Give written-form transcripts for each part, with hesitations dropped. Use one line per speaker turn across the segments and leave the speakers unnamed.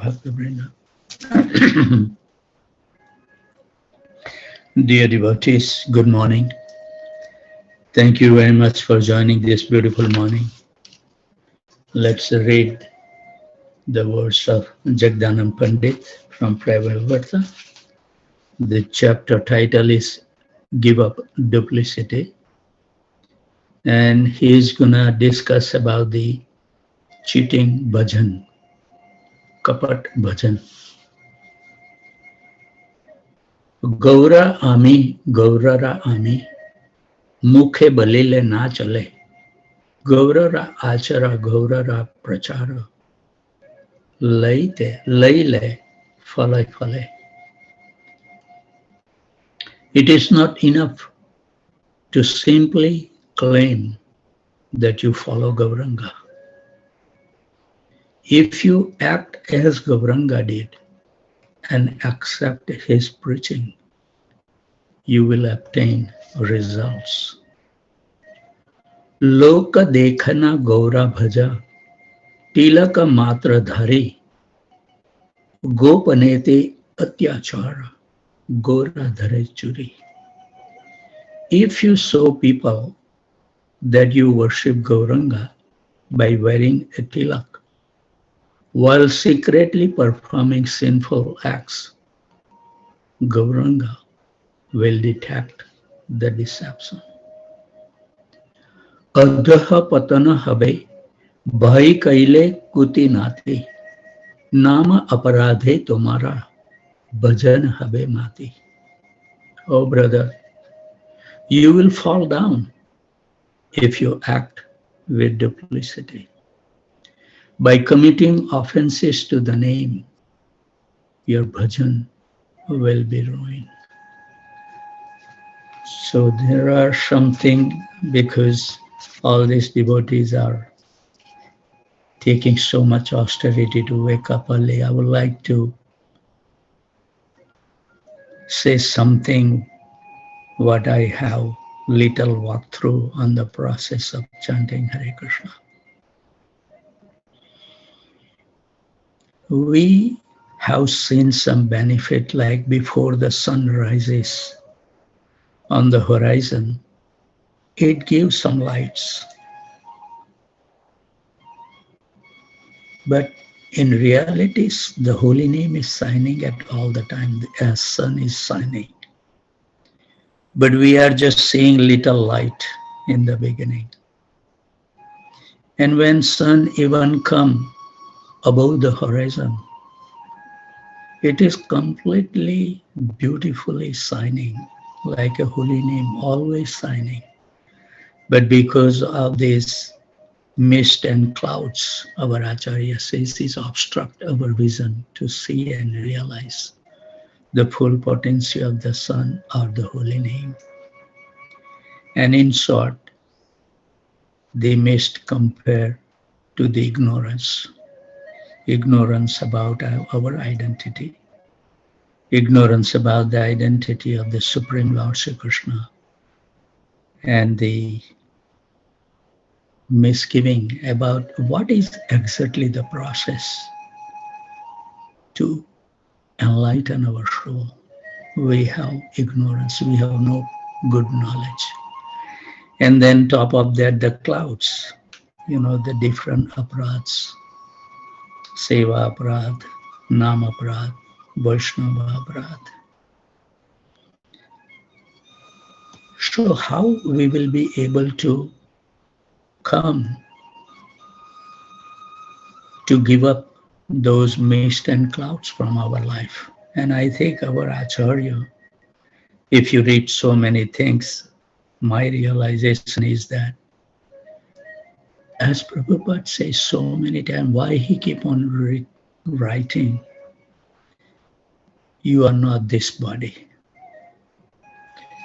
Bhaktivinoda. Dear devotees, good morning. Thank you very much for joining this beautiful morning. Let's read the words of Jagdanam Pandit from Prabhupada. The chapter title is Give Up Duplicity. And he is gonna discuss about the cheating bhajan, kapat bhajan. Gaurara ami, mukhe balile na chale. Gaurara achara, gaurara prachara. Laile, fale. It is not enough to simply claim that you follow Gauranga. If you act as Gauranga did and accept his preaching, you will obtain results. Loka dekhana gaura bhaja, tilaka matra dhari, gopanete atyachara, gora dhare churi. If you show people that you worship Gauranga by wearing a tilak, while secretly performing sinful acts, Gauranga will detect the deception. Adha patana habe, bhai kaile kuti nati, nama aparadhe tomara, bhajan habe mati. Oh brother, you will fall down if you act with duplicity. By committing offenses to the name, your bhajan will be ruined. So there are something, because all these devotees are taking so much austerity to wake up early, I would like to say something what I have little walked through on the process of chanting Hare Krishna. We have seen some benefit, like before the sun rises on the horizon, it gives some lights. But in reality, the holy name is shining at all the time as sun is shining. But we are just seeing little light in the beginning. And when sun even come above the horizon, it is completely beautifully shining, like a holy name, always shining. But because of this mist and clouds, our Acharya says is obstruct our vision to see and realize the full potency of the sun or the holy name. And in short, the mist compared to the ignorance about our identity, ignorance about the identity of the Supreme Lord Shri Krishna, and the misgiving about what is exactly the process to enlighten our soul. We have ignorance, we have no good knowledge. And then top of that, the clouds, the different aparads, Seva aparad, Nam aparad, Vaishnava aparad. So how we will be able to come to give up those mist and clouds from our life? And I think our Acharya, if you read so many things, my realization is that, as Prabhupada says so many times, why he keep on writing, you are not this body.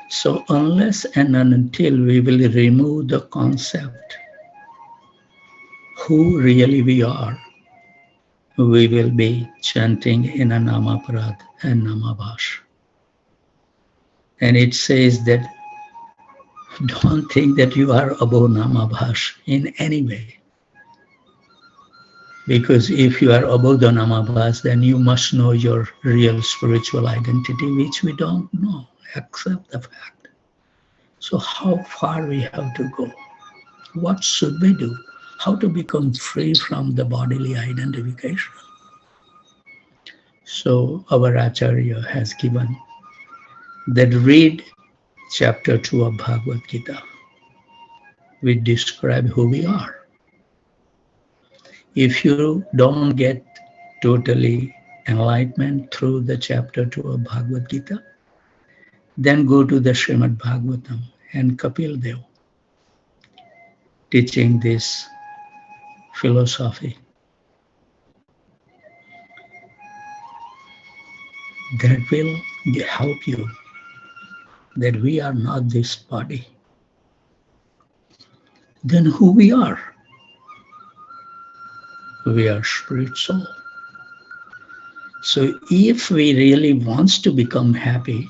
So unless and until we will remove the concept who really we are, we will be chanting in a Namaparad and Namabhash. And it says that don't think that you are above Namabhash in any way. Because if you are above the namabhas, then you must know your real spiritual identity, which we don't know, accept the fact. So how far we have to go? What should we do? How to become free from the bodily identification? So our Acharya has given that read chapter 2 of Bhagavad Gita. We describe who we are. If you don't get totally enlightenment through the chapter 2 of Bhagavad Gita, then go to the Srimad Bhagavatam and Kapil Dev teaching this philosophy that will help you that we are not this body. Then who we are? We are spirit soul. So if we really want to become happy,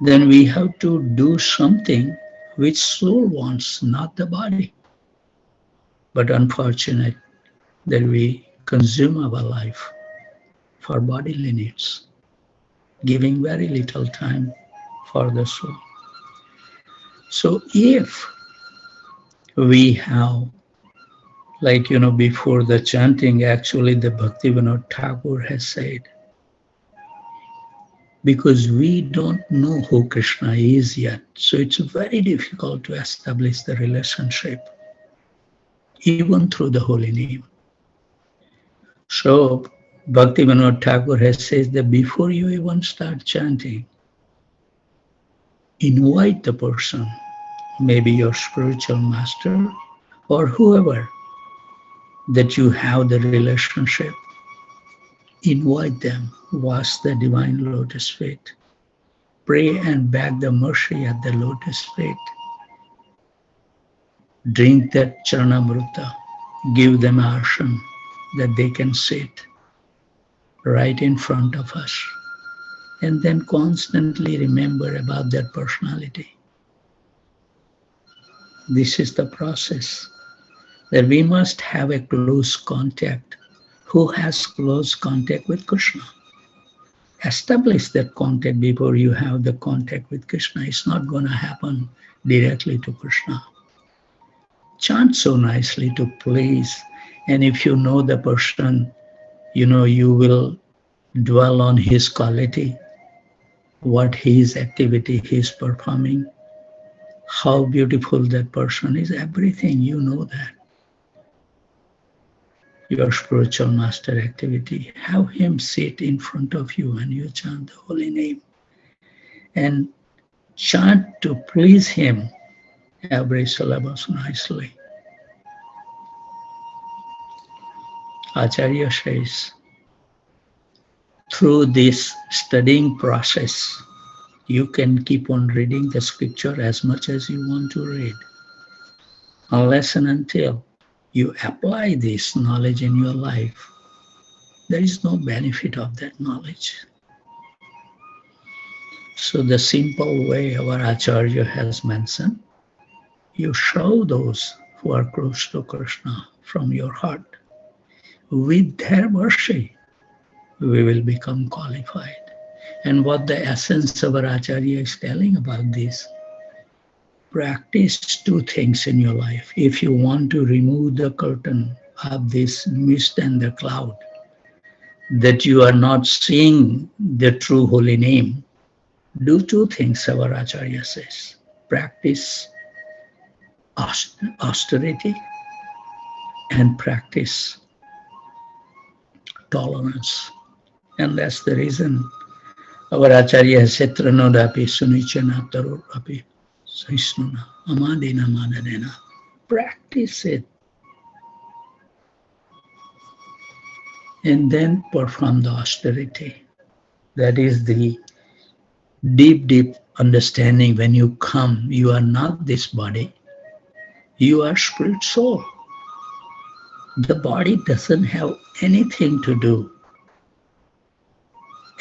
then we have to do something which soul wants, not the body. But unfortunate that we consume our life for bodily needs, giving very little time for the soul. So if we have, like, before the chanting, actually the Bhaktivinoda Thakur has said, because we don't know who Krishna is yet, so it's very difficult to establish the relationship, even through the holy name. So Bhaktivinoda Thakur has said that before you even start chanting, invite the person, maybe your spiritual master or whoever that you have the relationship. Invite them, wash the divine lotus feet, pray and beg the mercy at the lotus feet, drink that Charanamrita, give them ashram that they can sit right in front of us, and then constantly remember about that personality. This is the process that we must have a close contact. Who has close contact with Krishna? Establish that contact before you have the contact with Krishna. It's not going to happen directly to Krishna. Chant so nicely to please, and if you know the person, you will dwell on his quality, what his activity he is performing, how beautiful that person is, everything, you know that. Your spiritual master activity, have him sit in front of you and you chant the holy name. And chant to please him every syllabus nicely. Acharya says, through this studying process, you can keep on reading the scripture as much as you want to read, unless and until you apply this knowledge in your life, there is no benefit of that knowledge. So the simple way our Acharya has mentioned, you show those who are close to Krishna from your heart. With their mercy, we will become qualified. And what the essence of our Acharya is telling about this, practice two things in your life. If you want to remove the curtain of this mist and the cloud, that you are not seeing the true holy name, do two things, our Acharya says. Practice austerity and practice tolerance. And that's the reason our Acharya has said, Tranodapi sunichana tarorapi sahisnuna amadina madadena. Practice it. And then perform the austerity. That is the deep understanding. When you come, you are not this body, you are spirit soul. The body doesn't have anything to do.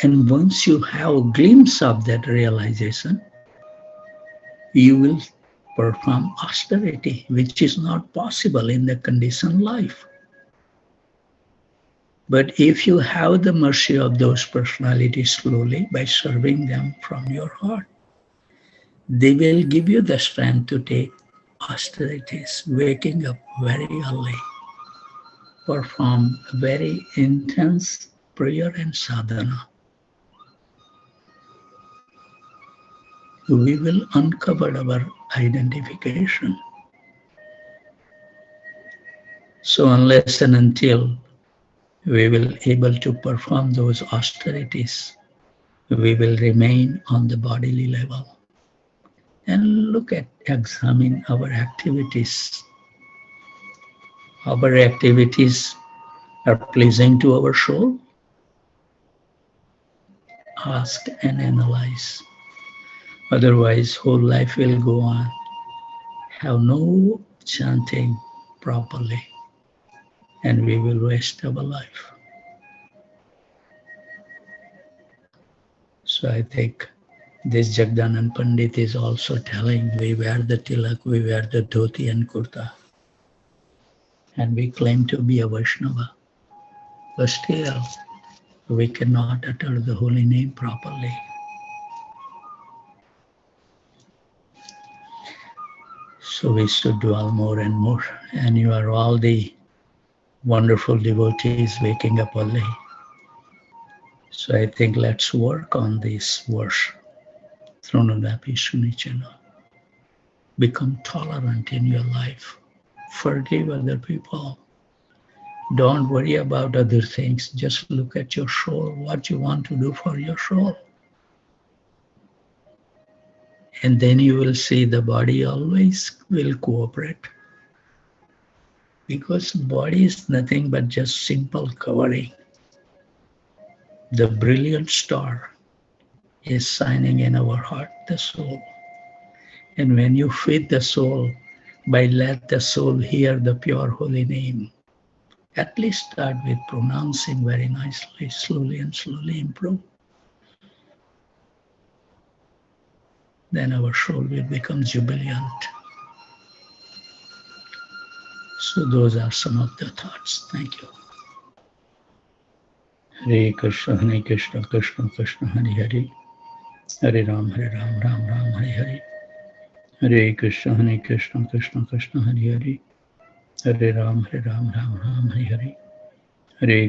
And once you have a glimpse of that realization, you will perform austerity, which is not possible in the conditioned life. But if you have the mercy of those personalities slowly by serving them from your heart, they will give you the strength to take austerities, waking up very early, perform very intense prayer and sadhana. We will uncover our identification. So unless and until we will able to perform those austerities, we will remain on the bodily level. And look at, examine our activities. Our activities are pleasing to our soul. Ask and analyze. Otherwise, whole life will go on. Have no chanting properly, and we will waste our life. So I think this Jagdanand Pandit is also telling we wear the tilak, we wear the dhoti and kurta, and we claim to be a Vaishnava. But still, we cannot utter the holy name properly. So we should dwell more and more. And you are all the wonderful devotees waking up early. So I think let's work on this verse. Thronodapi Sunichana. Become tolerant in your life. Forgive other people. Don't worry about other things. Just look at your soul, what you want to do for your soul. And then you will see the body always will cooperate. Because body is nothing but just simple covering. The brilliant star is shining in our heart, the soul. And when you feed the soul, by let the soul hear the pure holy name, at least start with pronouncing very nicely, slowly and slowly improve. Then our soul will become jubilant. So those are some of the thoughts. Thank you. Hare Krishna, Krishna Krishna, Hare Hare. Hare Ram, Ram Ram, Hare Hare. Hare Krishna, Krishna Krishna, Hare Hare. Hare Ram, Ram Ram, Hare Hare. Hare